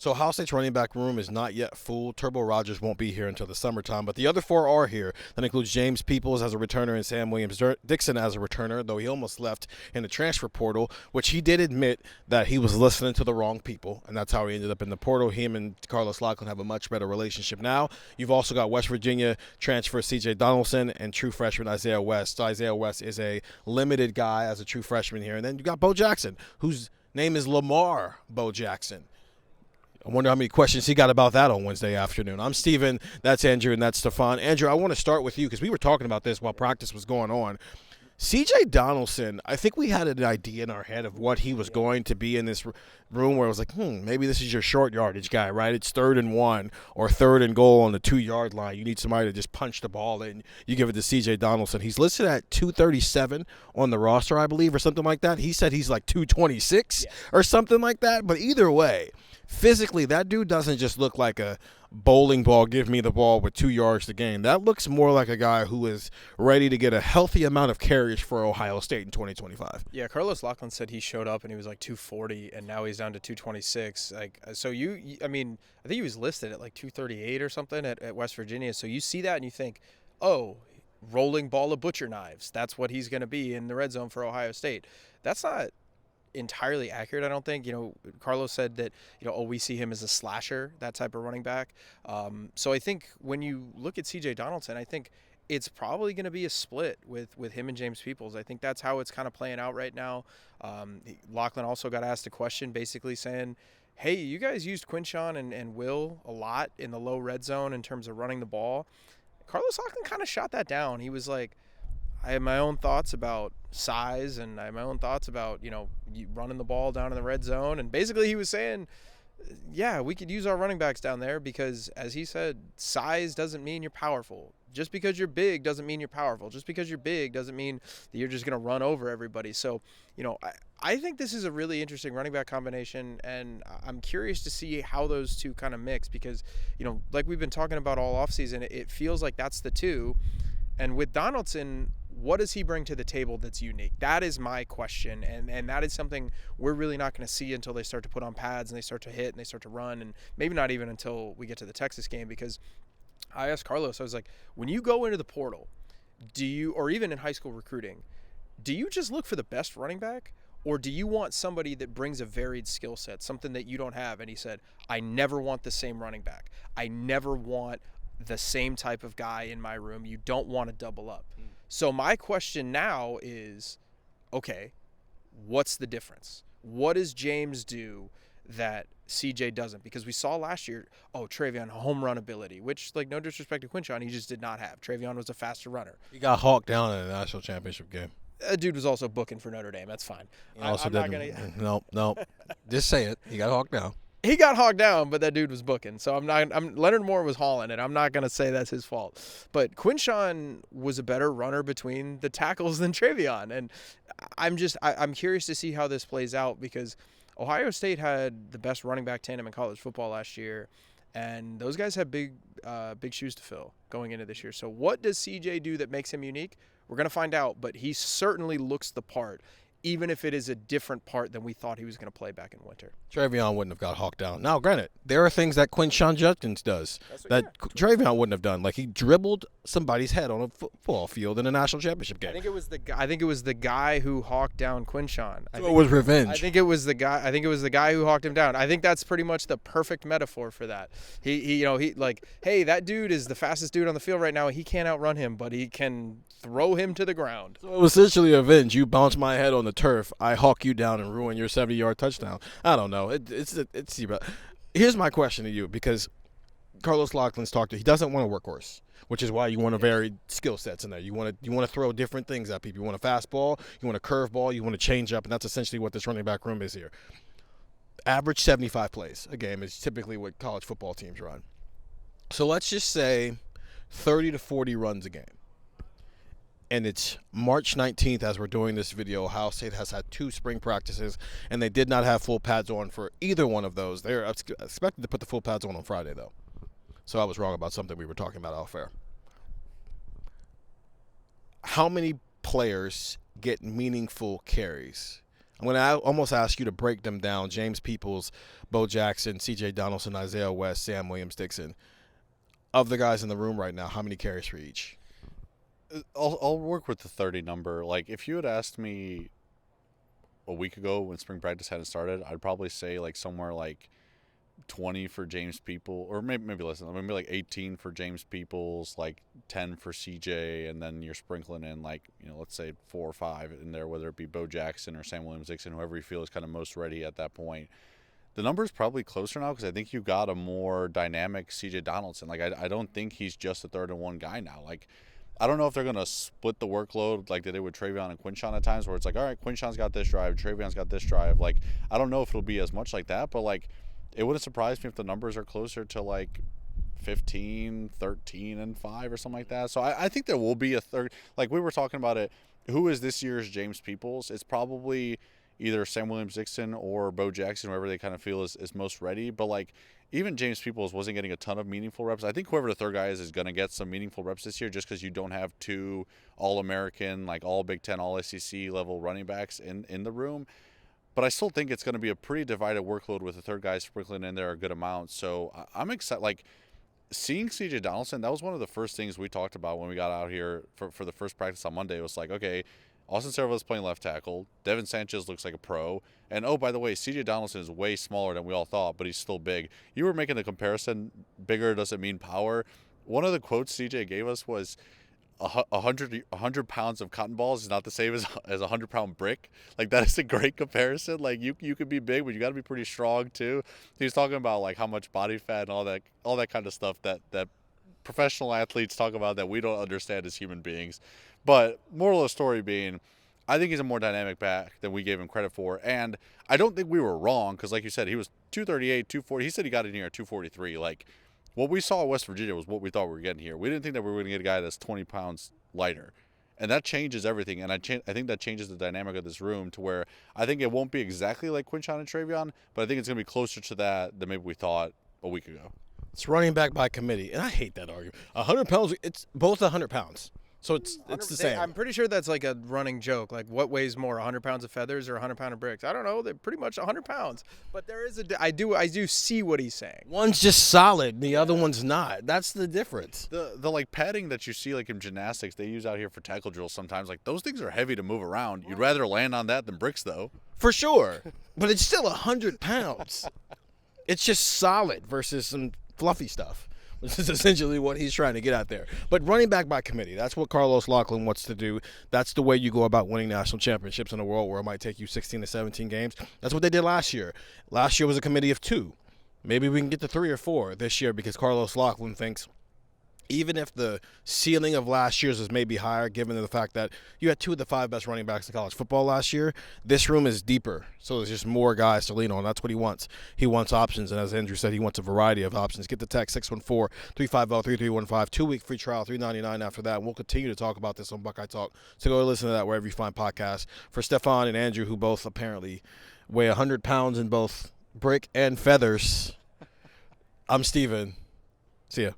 So Ohio State's running back room is not yet full. Turbo Rogers won't be here until the summertime, but the other four are here. That includes James Peoples as a returner and Sam Williams-Dixon as a returner, though he almost left in the transfer portal, which he did admit that he was listening to the wrong people, and that's how he ended up in the portal. Him and Carlos Locklin have a much better relationship now. You've also got West Virginia transfer C.J. Donaldson and true freshman Isaiah West. Isaiah West is a limited guy as a true freshman here. And then you got Bo Jackson, whose name is Lamar Bo Jackson. I wonder how many questions he got about that on Wednesday afternoon. I'm Steven, that's Andrew, and that's Stefan. Andrew, I want to start with you because we were talking about this while practice was going on. C.J. Donaldson, I think we had an idea in our head of what he was going to be in this room where it was like, maybe this is your short yardage guy, right? It's 3rd and 1 or 3rd and goal on the 2-yard line. You need somebody to just punch the ball in. You give it to C.J. Donaldson. He's listed at 237 on the roster, I believe, or something like that. He said he's like 226 or something like that. But either way, physically, that dude doesn't just look like a bowling ball, give me the ball with 2 yards to gain. That looks more like a guy who is ready to get a healthy amount of carries for Ohio State in 2025. Yeah, Carlos Locklin said he showed up and he was like 240, and now he's down to 226. So I think he was listed at like 238 or something at West Virginia. So you see that and you think, oh, rolling ball of butcher knives. That's what he's going to be in the red zone for Ohio State. That's not entirely accurate, I don't think. Carlos said that, we see him as a slasher, that type of running back. So I think when you look at C.J. Donaldson, I think it's probably going to be a split with him and James Peoples. I think that's how it's kind of playing out right now. Lachlan also got asked a question basically saying, hey, you guys used Quinshon and Will a lot in the low red zone in terms of running the ball. Carlos Lachlan kind of shot that down. He was like, I have my own thoughts about size, and I have my own thoughts about, running the ball down in the red zone. And basically he was saying, yeah, we could use our running backs down there because, as he said, size doesn't mean you're powerful. Just because you're big doesn't mean you're powerful. Just because you're big doesn't mean that you're just going to run over everybody. So, I think this is a really interesting running back combination, and I'm curious to see how those two kind of mix because, like we've been talking about all offseason, it feels like that's the two. And with Donaldson, what does he bring to the table that's unique? That is my question, and that is something we're really not going to see until they start to put on pads and they start to hit and they start to run, and maybe not even until we get to the Texas game, because I asked Carlos, I was like, when you go into the portal, or even in high school recruiting, do you just look for the best running back, or do you want somebody that brings a varied skill set, something that you don't have? And he said, I never want the same running back. I never want the same type of guy in my room. You don't want to double up. So my question now is, okay, what's the difference? What does James do that CJ doesn't? Because we saw last year, Travion, home run ability, which, like, no disrespect to Quinshon, he just did not have. Travion was a faster runner. He got hawked down in the national championship game. That dude was also booking for Notre Dame. That's fine. No. Just say it. He got hawked down. He got hogged down, but that dude was booking. So Leonard Moore was hauling it. I'm not going to say that's his fault. But Quinshon was a better runner between the tackles than Travion. And I'm curious to see how this plays out because Ohio State had the best running back tandem in college football last year. And those guys have big shoes to fill going into this year. So what does CJ do that makes him unique? We're going to find out, but he certainly looks the part, even if it is a different part than we thought he was going to play back in winter. Travion wouldn't have got hawked down. Now, granted, there are things that Quinshon Judkins does that Travion wouldn't have done. Like, he dribbled somebody's head on a football field in a national championship game. I think it was the guy who hawked down Quinshon. So it was revenge. I think it was the guy who hawked him down. I think that's pretty much the perfect metaphor for that. He like, hey, that dude is the fastest dude on the field right now. He can't outrun him, but he can throw him to the ground. So it was essentially revenge. You bounce my head on the turf, I hawk you down and ruin your 70-yard touchdown. I don't know. Here's my question to you, because Carlos Laughlin's he doesn't want a workhorse, which is why you want a varied skill sets in there. You want to throw different things at people. You want a fastball, you want a curveball, you want to change up, and that's essentially what this running back room is here. Average 75 plays a game is typically what college football teams run. So let's just say 30 to 40 runs a game. And it's March 19th as we're doing this video. Ohio State has had 2 spring practices, and they did not have full pads on for either one of those. They're expected to put the full pads on Friday, though. So I was wrong about something we were talking about off air. How many players get meaningful carries I'm going to almost ask you to break them down. James Peoples, Bo Jackson, C.J. Donaldson, Isaiah West, Sam Williams-Dixon. Of the guys in the room right now, how many carries for each? I'll work with the 30 number. Like, if you had asked me a week ago when spring practice hadn't started, I'd probably say like somewhere like 20 for James Peoples, or maybe less than that, maybe like 18 for James Peoples, like 10 for CJ, and then you're sprinkling in like, let's say 4 or 5 in there, whether it be Bo Jackson or Sam Williams-Dixon, whoever you feel is kind of most ready at that point. The number's probably closer now because I think you got a more dynamic CJ Donaldson. Like, I don't think he's just a 3rd-and-1 guy now. Like, I don't know if they're going to split the workload like they did with Travion and Quinshon at times, where it's like, all right, Quinshon's got this drive, Travion's got this drive. Like, I don't know if it'll be as much like that, but like, it wouldn't surprise me if the numbers are closer to like 15, 13, and 5 or something like that. So I think there will be a third. Like, we were talking about it. Who is this year's James Peoples? It's probably either Sam Williams-Dixon or Bo Jackson, whoever they kind of feel is most ready. But like, even James Peoples wasn't getting a ton of meaningful reps. I think whoever the third guy is going to get some meaningful reps this year, just because you don't have 2 All-American, like all Big Ten, all SEC level running backs in the room. But I still think it's going to be a pretty divided workload with the third guy sprinkling in there a good amount. So I'm excited. Like, seeing C.J. Donaldson, that was one of the first things we talked about when we got out here for the first practice on Monday. It was like, okay, Austin Servo's playing left tackle. Devin Sanchez looks like a pro. And, oh, by the way, C.J. Donaldson is way smaller than we all thought, but he's still big. You were making the comparison, bigger doesn't mean power. One of the quotes C.J. gave us was, 100 pounds of cotton balls is not the same as a 100-pound brick. Like, that is a great comparison. Like, you could be big, but you got to be pretty strong too. He was talking about like how much body fat and all that kind of stuff that professional athletes talk about that we don't understand as human beings. But moral of the story being, I think he's a more dynamic back than we gave him credit for, and I don't think we were wrong because, like you said, he was 238, 240. He said he got in here at 243. Like, what we saw at West Virginia was what we thought we were getting here. We didn't think that we were going to get a guy that's 20 pounds lighter. And that changes everything. And I think that changes the dynamic of this room to where I think it won't be exactly like Quinshon and Travion, but I think it's going to be closer to that than maybe we thought a week ago. It's running back by committee. And I hate that argument. 100 pounds, it's both 100 pounds. So it's the same. I'm pretty sure that's like a running joke. Like, what weighs more, 100 pounds of feathers or 100 pound of bricks? I don't know. They're pretty much 100 pounds. But there is I do see what he's saying. One's just solid, the other one's not. That's the difference. The like padding that you see like in gymnastics they use out here for tackle drills sometimes, like those things are heavy to move around. You'd rather land on that than bricks though. For sure. But it's still 100 pounds. It's just solid versus some fluffy stuff. This is essentially what he's trying to get out there. But running back by committee, that's what Carlos Loughlin wants to do. That's the way you go about winning national championships in a world where it might take you 16 to 17 games. That's what they did last year. Last year was a committee of 2. Maybe we can get to 3 or 4 this year because Carlos Loughlin thinks even if the ceiling of last year's is maybe higher, given the fact that you had 2 of the 5 best running backs in college football last year, this room is deeper. So there's just more guys to lean on. That's what he wants. He wants options. And as Andrew said, he wants a variety of options. Get the text 614-350-3315. 2-week free trial, $3.99 after that. And we'll continue to talk about this on Buckeye Talk. So go listen to that wherever you find podcasts. For Stefan and Andrew, who both apparently weigh 100 pounds in both brick and feathers, I'm Steven. See ya.